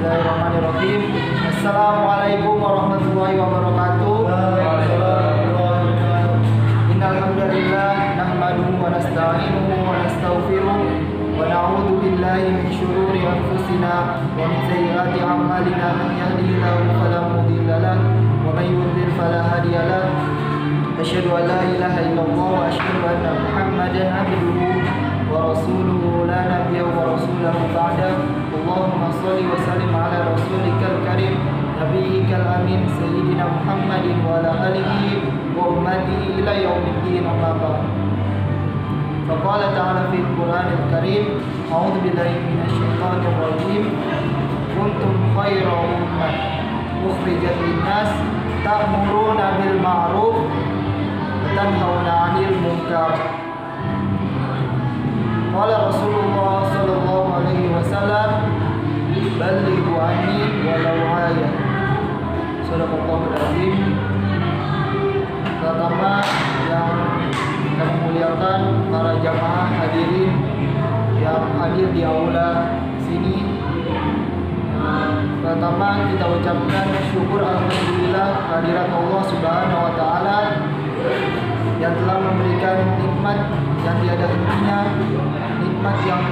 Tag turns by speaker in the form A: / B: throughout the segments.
A: Bismillahirrahmanirrahim. Assalamualaikum warahmatullahi wabarakatuh. Innal hamdalillah nahmaduhu wa nasta'inuhu wa nastaghfiruh wa na'udzu billahi min shururi anfusina wa min sayyiati a'malina. Man yahdihillahu fala mudilla lahu wa man yudlil fala hadiya lahu. Asyhadu an la ilaha illallah wa asyhadu anna Muhammadan abduhu wa rasuluhu la nabiyya wa rasulahu ba'da. Allahumma shalli wa sallim ala rasulikal karim nabiyyikal amin sayyidina Muhammadin wa ala alihi wa ummatihi ila yaumiddin, amma ba'd. Faqala ta'ala fil Qur'anil Karim, a'udzu billahi minasy syaithanir rajim. Kuntum khayra ummah ukhrijat lin-nas ta'muruna bil ma'ruf wa tanhauna 'anil munkar. Qala Rasulullah sallallahu alaihi wasallam, balighu anni walau ayah. Shadaqallahul azim. Pertama yang kami muliakan para jamaah hadirin yang hadir di aula sini. Pertama kita ucapkan syukur alhamdulillah kehadirat Allah Subhanahu wa taala yang telah memberikan nikmat yang tiada hentinya, nikmat yang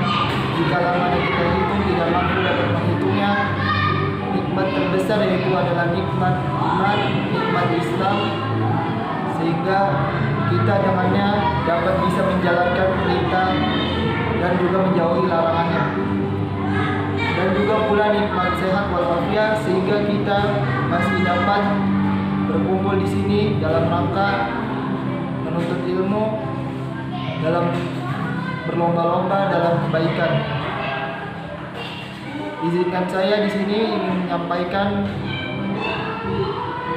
A: jika mana kita hitung tidak mampu dapat menghitungnya. Nikmat terbesar yaitu adalah nikmat iman, nikmat Islam, sehingga kita dengannya dapat bisa menjalankan perintah dan juga menjauhi larangannya. Dan juga pula nikmat sehat walafiat, sehingga kita masih dapat berkumpul di sini dalam rangka menuntut ilmu, dalam berlomba-lomba dalam kebaikan. Izinkan saya di sini ingin menyampaikan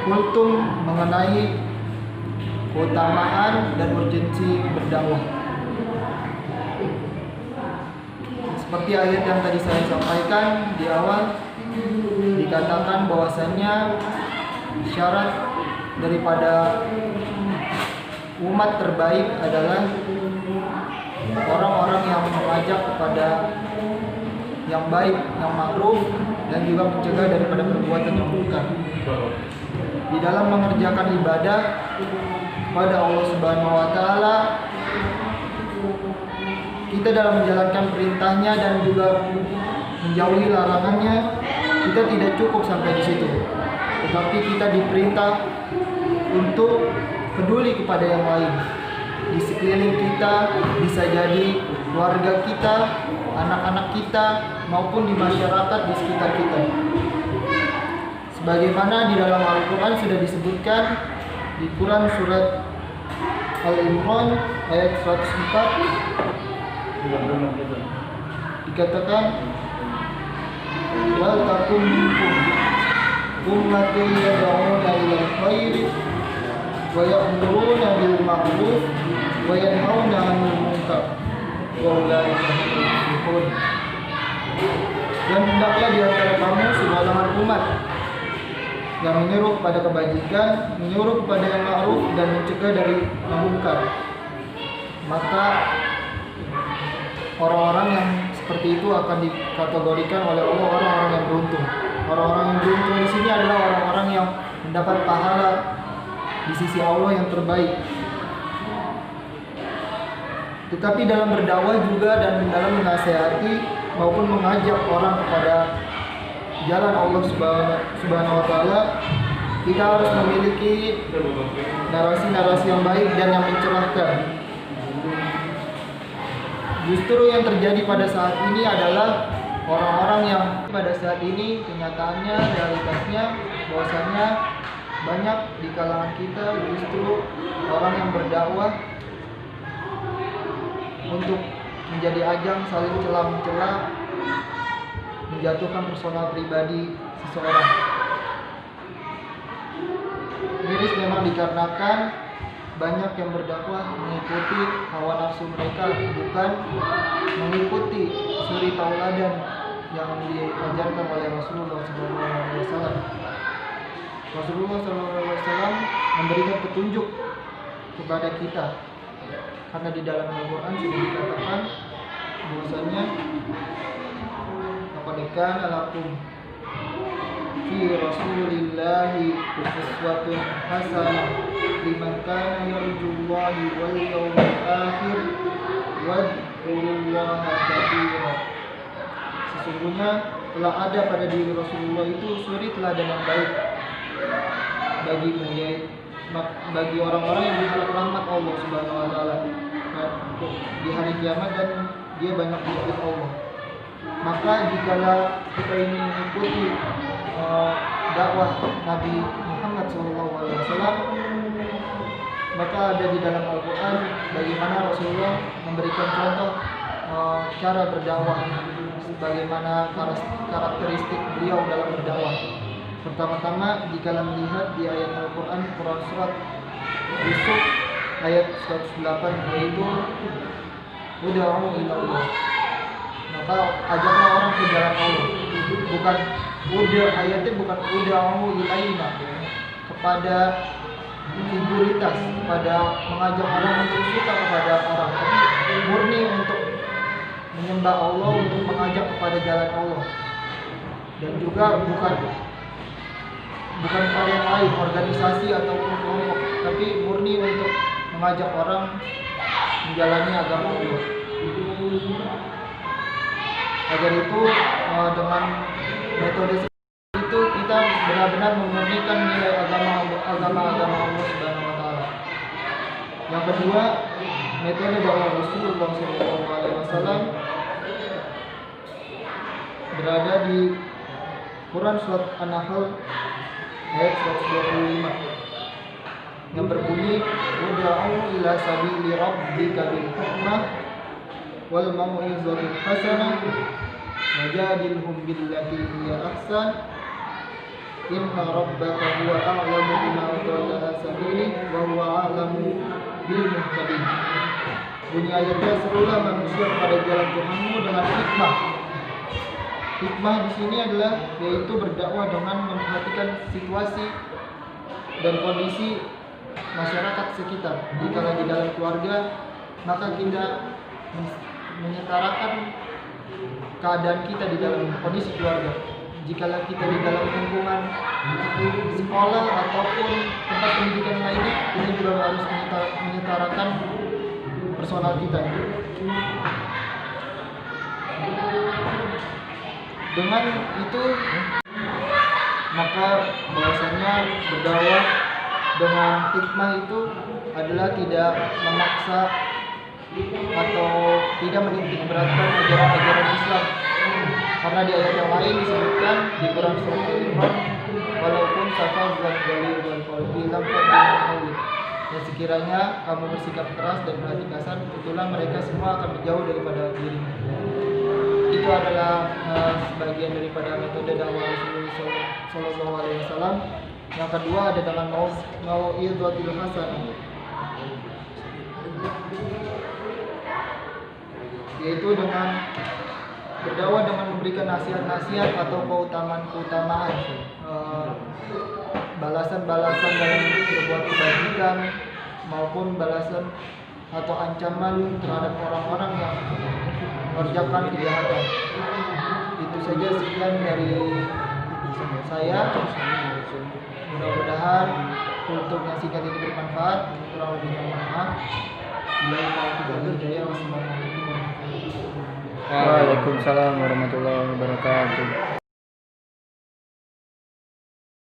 A: kultum mengenai keutamaan dan urgensi berdakwah. Seperti ayat yang tadi saya sampaikan di awal, dikatakan bahwasannya syarat daripada umat terbaik adalah orang-orang yang mengajak kepada yang baik, yang ma'ruf, dan juga mencegah daripada perbuatan yang munkar. Di dalam mengerjakan ibadah kepada Allah Subhanahu wa taala, kita dalam menjalankan perintahnya dan juga menjauhi larangannya, kita tidak cukup sampai di situ. Tetapi kita diperintah untuk peduli kepada yang lain. Di sekeliling kita, bisa jadi keluarga kita, anak-anak kita, maupun di masyarakat di sekitar kita. Sebagaimana di dalam Al-Quran sudah disebutkan di Quran surat Al-Imran ayat 104, dikatakan wal takum minkum ummatun yad'una ilal khairi wa ya'muruna bil ma'ruf wa yanhauna 'anil munkar wa ulaika humul muflihun. Dan hendaklah di antara kamu segolongan umat yang menyuruh kepada kebajikan, menyuruh kepada yang ma'ruf, dan mencegah dari yang munkar. Maka orang-orang yang seperti itu akan dikategorikan oleh Allah orang-orang yang beruntung. Orang-orang yang beruntung di sini adalah orang-orang yang mendapat pahala di sisi Allah yang terbaik. Tetapi dalam berdakwah juga dan dalam menasihati maupun mengajak orang kepada jalan Allah Subhanahu wa taala, kita harus memiliki narasi-narasi yang baik dan yang mencerahkan. Justru yang terjadi pada saat ini adalah orang-orang yang pada saat ini kenyataannya, realitasnya bahwasannya banyak di kalangan kita justru orang yang berdakwah untuk menjadi ajang saling celah-mencela, menjatuhkan personal pribadi seseorang. Miris memang dikarenakan banyak yang berdakwah mengikuti hawa nafsu mereka, bukan mengikuti suri tauladan yang diajarkan oleh Rasulullah SAW. Rasulullah SAW memberikan petunjuk kepada kita, karena di dalam Al-Quran sudah dikatakan bahwasanya laqad kana lakum fi Rasulillahi uswatun hasanah liman kana yarjullahi wal yawmil akhir wadhkurullaha katsira. Sesungguhnya telah ada pada diri Rasulullah itu suri teladan yang baik bagimu, yaitu bagi orang-orang yang berharap rahmat Allah Subhanahu wa taala di hari kiamat, dan dia banyak menyebut Allah. Maka jikalau kita ingin mengikuti dakwah Nabi Muhammad SAW, maka ada di dalam Al-Quran bagaimana Rasulullah memberikan contoh cara berdakwah, bagaimana karakteristik beliau dalam berdakwah. Pertama-tama jika melihat di ayat Al-Quran surat Yusuf ayat 108, yaitu ud'u ilallah, maka ajaklah orang ke jalan Allah. Bukan ayatnya bukan ud'u ilaina, kepada figuritas, kepada mengajak orang untuk suka kepada orang, tapi murni untuk menyembah Allah, untuk mengajak kepada jalan Allah. Dan juga bukan pada yang lain, organisasi ataupun kelompok, tapi murni untuk mengajak orang menjalani agama Allah. Agar itu dengan metode itu kita benar-benar memurnikan nilai agama Allah Subhanahu wa taala. Yang kedua, metode dakwah Rasulullah SAW berada di Quran surat An-Nahl ayat 125 yang berbunyi ud'u ila sabili rabbika bil hikmah wal mau'izatil hasanah wajadilhum billati hiya ahsan inna rabbaka huwa a'lamu bima dhalla sabili wa huwa a'lamu bil muhtadin. Bunyi ayatnya, serulah manusia kepada jalan Tuhanmu dengan hikmah. Hikmah di sini adalah yaitu berdakwah dengan memperhatikan situasi dan kondisi masyarakat sekitar. Jika di dalam keluarga, maka kita menyetarakan keadaan kita di dalam kondisi keluarga. Jika kita di dalam lingkungan sekolah ataupun tempat pendidikan lainnya, kita juga harus menyetarakan personal kita. Dengan itu maka bahwasanya berdakwah dengan hikmah itu adalah tidak memaksa atau tidak menitik beratkan ajaran-ajaran Islam, karena di ayat yang lain disebutkan di Quran surat Al-Imran, walaupun safar dan galil dan qalbi lam fadil, dan sekiranya kamu bersikap keras dan berhati kasar, itulah mereka semua akan menjauh daripada dirimu. Itu adalah sebagian daripada metode dakwah Rasulullah SAW. Yang kedua ada dengan mau'izatil hasanah, yaitu dengan berdakwah dengan memberikan nasihat-nasihat atau keutamaan, balasan-balasan dalam berbuat kebajikan maupun balasan atau ancaman terhadap orang-orang yang mengerjakan kejahatan. Itu saja, sekian dari saya. Mudah-mudahan untuk yang singkat ini bermanfaat. Kurang lebihnya mohon maaf.
B: Waalaikumsalam warahmatullahi wabarakatuh.